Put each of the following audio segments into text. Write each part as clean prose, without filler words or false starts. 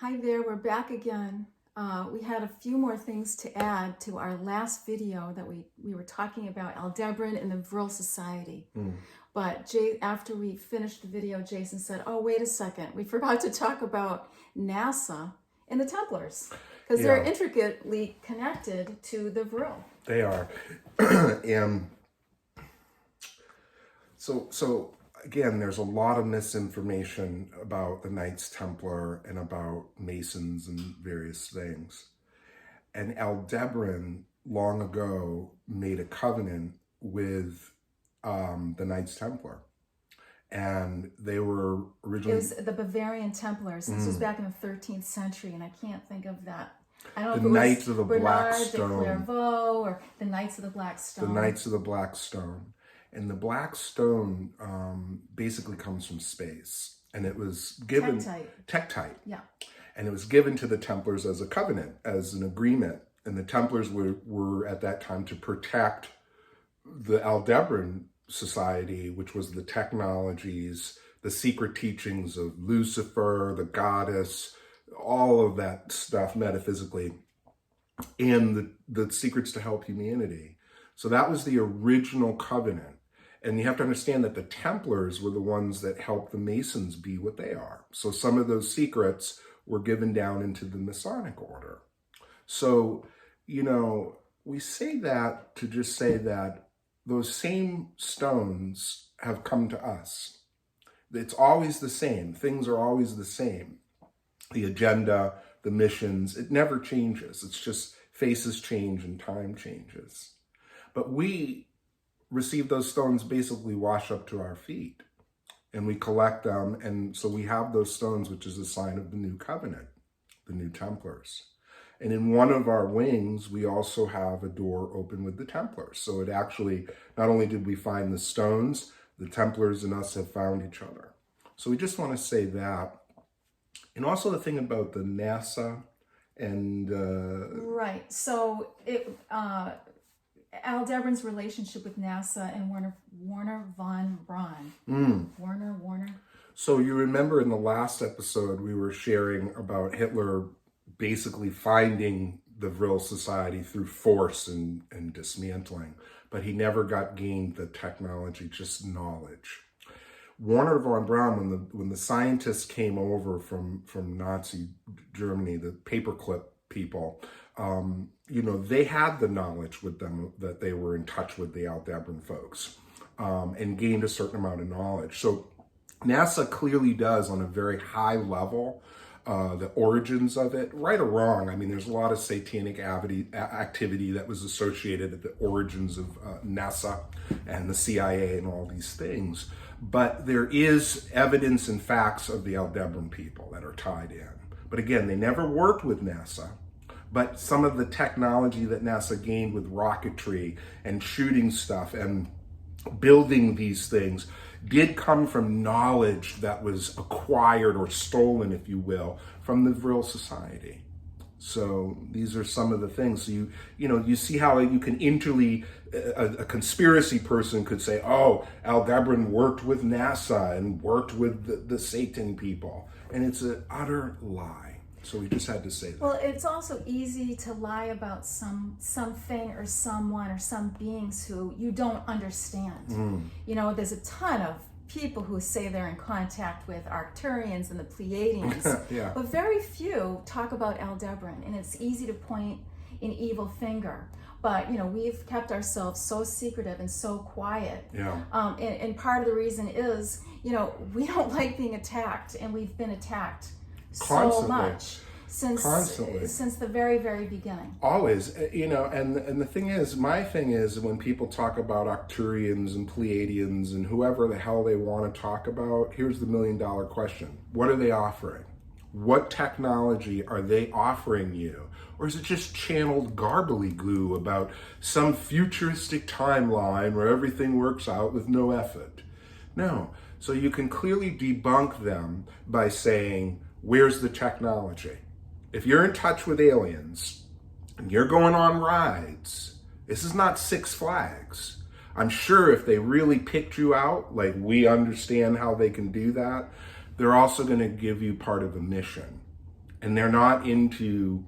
Hi there, we're back again. We had a few more things to add to our last video that we were talking about Aldebaran and the Vril Society. But after we finished the video, Jason said, oh, wait a second, we forgot to talk about NASA and the Templars, because they're intricately connected to the Vril. They are. And so again, there's a lot of misinformation about the Knights Templar and about Masons and various things. And Aldebaran long ago made a covenant with the Knights Templar. And they were originally... It was the Bavarian Templars. This was back in the 13th century, and I can't think of that. I don't know if it was Knights of the Black Bernard Stone. de Clairvaux or the Knights of the Black Stone. The Knights of the Black Stone. And the Black Stone basically comes from space. And it was given... Tektite. Yeah. And it was given to the Templars as a covenant, as an agreement. And the Templars were at that time to protect the Aldebaran Society, which was the technologies, the secret teachings of Lucifer, the goddess, all of that stuff metaphysically, and the secrets to help humanity. So that was the original covenant. And you have to understand that the Templars were the ones that helped the Masons be what they are. So some of those secrets were given down into the Masonic order. So, you know, we say that to just say that those same stones have come to us. It's always the same. Things are always the same. The agenda, the missions, it never changes. It's just faces change and time changes. But we receive those stones basically wash up to our feet, and we collect them. And so we have those stones, which is a sign of the new covenant, the new Templars. And in one of our wings, we also have a door open with the Templars. So it actually, not only did we find the stones, the Templars and us have found each other. So we just want to say that. And also the thing about the NASA and... Right. So Aldebaran's relationship with NASA and Werner von Braun. Werner. So you remember in the last episode, we were sharing about Hitler basically finding the Vril Society through force and dismantling, but he never gained the technology, just knowledge. Werner von Braun, when the scientists came over from Nazi Germany, the Paperclip people, you know, they had the knowledge with them that they were in touch with the Aldebaran folks, and gained a certain amount of knowledge. So NASA clearly does on a very high level the origins of it, right or wrong. I mean, there's a lot of satanic activity that was associated with the origins of NASA and the CIA and all these things. But there is evidence and facts of the Aldebaran people that are tied in. But again, they never worked with NASA. But some of the technology that NASA gained with rocketry and shooting stuff and building these things did come from knowledge that was acquired or stolen, if you will, from the Vril Society. So these are some of the things. So you see how you can a conspiracy person could say, oh, Aldebaran worked with NASA and worked with the Satan people. And it's an utter lie. So we just had to say that. Well, it's also easy to lie about something or someone or some beings who you don't understand. You know, there's a ton of people who say they're in contact with Arcturians and the Pleiadians, but very few talk about Aldebaran, and it's easy to point an evil finger. But, you know, we've kept ourselves so secretive and so quiet. And part of the reason is, you know, we don't like being attacked, and we've been attacked so much since the very, very beginning. Always, you know, and the thing is, my thing is, when people talk about Arcturians and Pleiadians and whoever the hell they want to talk about, here's the $1 million question. What are they offering? What technology are they offering you? Or is it just channeled garbly glue about some futuristic timeline where everything works out with no effort? No. So you can clearly debunk them by saying, where's the technology? If you're in touch with aliens and you're going on rides, this is not Six Flags. I'm sure if they really picked you out, like we understand how they can do that, they're also going to give you part of a mission. And they're not into,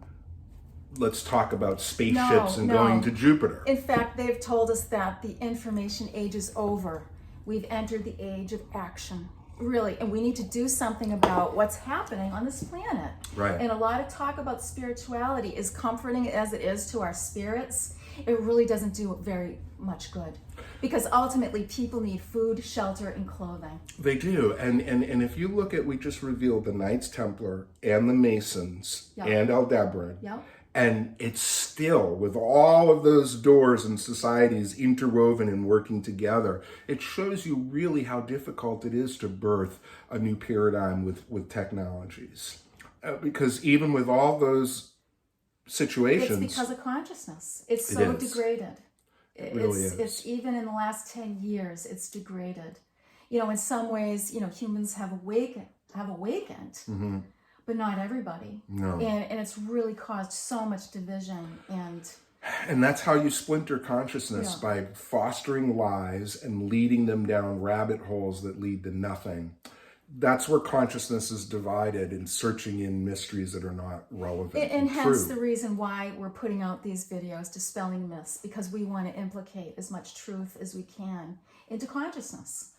let's talk about spaceships and going to Jupiter. In fact, they've told us that the information age is over. We've entered the age of action, really, and we need to do something about what's happening on this planet. Right. And a lot of talk about spirituality, as comforting as it is to our spirits, it really doesn't do very much good. Because ultimately, people need food, shelter, and clothing. They do. And if you look at, we just revealed the Knights Templar and the Masons and Aldebaran. Yep. And it's still, with all of those doors and societies interwoven and working together, it shows you really how difficult it is to birth a new paradigm with technologies. Because even with all those situations... It's because of consciousness. It's so degraded. It really is. It's even in the last 10 years, it's degraded. You know, in some ways, you know, humans have awakened, Mm-hmm. but not everybody. No. And it's really caused so much division And that's how you splinter consciousness, by fostering lies and leading them down rabbit holes that lead to nothing. That's where consciousness is divided and searching in mysteries that are not relevant and hence true. The reason why we're putting out these videos, Dispelling Myths, because we want to implicate as much truth as we can into consciousness.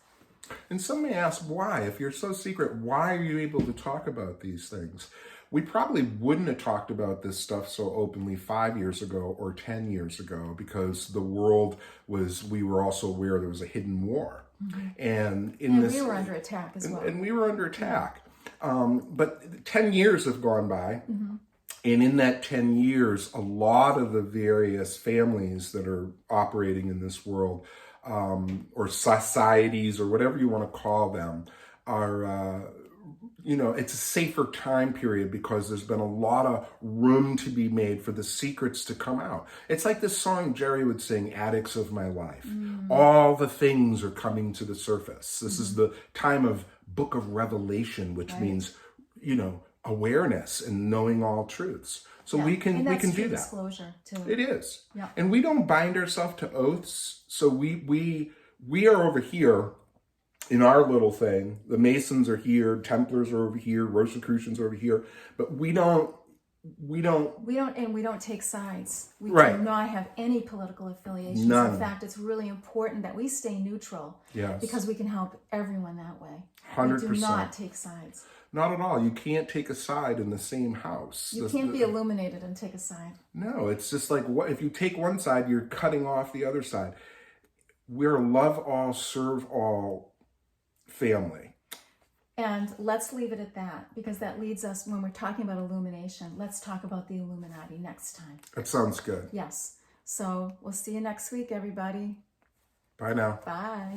And some may ask why. If you're so secret, why are you able to talk about these things? We probably wouldn't have talked about this stuff so openly 5 years ago or 10 years ago, because the world we were also aware there was a hidden war. Mm-hmm. And we were under attack as well. And we were under attack. But 10 years have gone by. Mm-hmm. And in that 10 years, a lot of the various families that are operating in this world, or societies, or whatever you want to call them, are, it's a safer time period because there's been a lot of room to be made for the secrets to come out. It's like this song Jerry would sing, Addicts of My Life. All the things are coming to the surface. This is the time of Book of Revelation, which means, awareness and knowing all truths. So we can do that. Disclosure too. It is. Yeah. And we don't bind ourselves to oaths. So we are over here in our little thing. The Masons are here, Templars are over here, Rosicrucians are over here, but we don't take sides. We Right. do not have any political affiliations. None. In fact, it's really important that we stay neutral. Yes. Because we can help everyone that way. 100%. We do not take sides. Not at all. You can't take a side in the same house. You can't be illuminated and take a side. No, it's just like, what if you take one side, you're cutting off the other side. We're a love all, serve all family. And let's leave it at that, because that leads us, when we're talking about illumination, let's talk about the Illuminati next time. That sounds good. Yes. So we'll see you next week, everybody. Bye now. Bye.